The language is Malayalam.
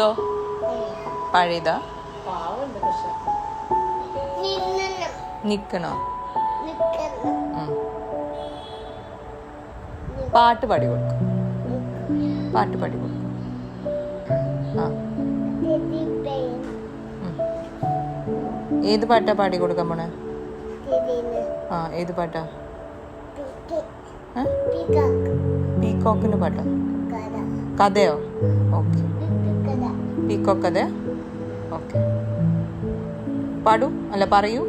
ഇതോ പഴയതാ? നിക്കണോ? പാട്ട് പാടി കൊടുക്കും. പാട്ട് പാടി കൊടുക്കും. ആ ഏത് പാട്ടാ പാടി കൊടുക്കാൻ പോണേ? ആ ഏത് പാട്ടാ? പീകോക്കിന്റെ പാട്ടാ? കഥയോ? ഓക്കെ, പീകോക്ക് കഥ. ഓക്കെ, പാടൂ. അല്ല പറയൂ.